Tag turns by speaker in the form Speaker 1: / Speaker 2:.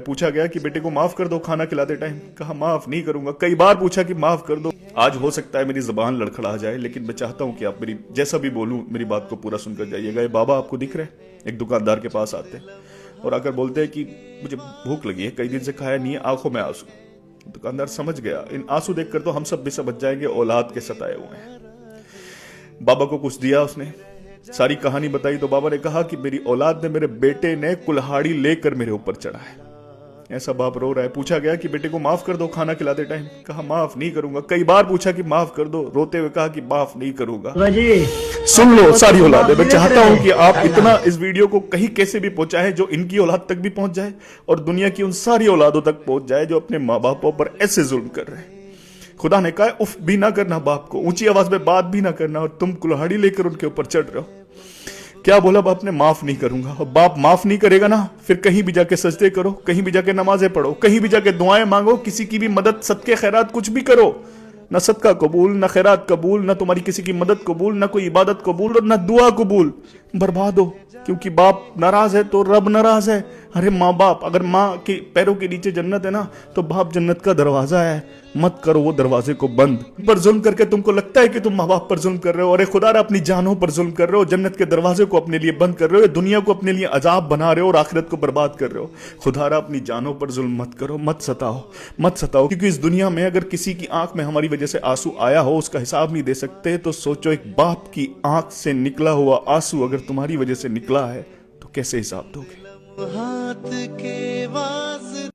Speaker 1: पूछा गया कि बेटे को माफ कर दो खाना खिलाते टाइम, कहा माफ नहीं करूंगा। कई बार पूछा कि माफ कर दो। आज हो सकता है मेरी जबान लड़खड़ा जाए, लेकिन मैं चाहता हूं कि आप मेरी जैसा भी बोलूं मेरी बात को पूरा सुनकर जाइएगा। ये बाबा आपको दिख रहे हैं, एक दुकानदार के पास आते हैं और आकर बोलते हैं कि मुझे भूख लगी है, कई दिन से खाया नहीं है, आंखों में आंसू। दुकानदार समझ गया, इन आंसू देखकर तो हम सब भी समझ जाएंगे औलाद के सताए हुए हैं। बाबा को कुछ दिया, उसने सारी कहानी बताई तो बाबा ने कहा कि मेरी औलाद ने, मेरे बेटे ने कुल्हाड़ी लेकर मेरे ऊपर चढ़ा है। ऐसा बाप रो रहा है। पूछा गया कि बेटे को माफ कर दो खाना खिलाते टाइम, कहा माफ नहीं करूंगा। कई बार पूछा कि माफ कर दो, रोते हुए कहा कि माफ नहीं करूंगा। सुन लो सारी औलादें, मैं चाहता हूं कि आप इतना इस वीडियो को कहीं कैसे भी पहुंचाएं जो इनकी औलाद तक भी पहुंच जाए और दुनिया की उन सारी औलादों तक पहुंच जाए जो अपने माँ बापों पर ऐसे जुल्म कर रहे हैं। खुदा ने कहा उफ भी ना करना, बाप को ऊंची आवाज में बात भी ना करना, और तुम कुल्हाड़ी लेकर उनके ऊपर चढ़ रहे हो। क्या बोला बाप ने? माफ नहीं करूंगा। और बाप माफ नहीं करेगा ना, फिर कहीं भी जाके सजदे करो, कहीं भी जाके नमाजें पढ़ो, कहीं भी जाके दुआएं मांगो, किसी की भी मदद, सदके खैरात कुछ भी करो, ना सदका कबूल, ना खैरात कबूल, ना तुम्हारी किसी की मदद कबूल, ना कोई इबादत कबूल और ना दुआ कबूल। बर्बाद हो, क्योंकि बाप नाराज है तो रब नाराज है। अरे माँ बाप, अगर माँ के पैरों के नीचे जन्नत है ना, तो बाप जन्नत का दरवाजा है। मत करो वो दरवाजे को बंद। पर जुल्म करके तुमको लगता है कि तुम माँ बाप पर जुल्म कर रहे हो, अरे खुदा अपनी जानों पर जुल्म कर रहे हो, जन्नत के दरवाजे को अपने लिए बंद कर रहे हो, दुनिया को अपने लिए अजाब बना रहे हो और आखिरत को बर्बाद कर रहे हो। खुदा अपनी जानों पर जुल्म मत करो, मत सताओ, मत सताओ, क्योंकि इस दुनिया में अगर किसी की आंख में हमारी वजह से आंसू आया हो, उसका हिसाब नहीं दे सकते, तो सोचो एक बाप की आंख से निकला हुआ आंसू अगर तुम्हारी वजह से निकला है तो कैसे हिसाब दोगे?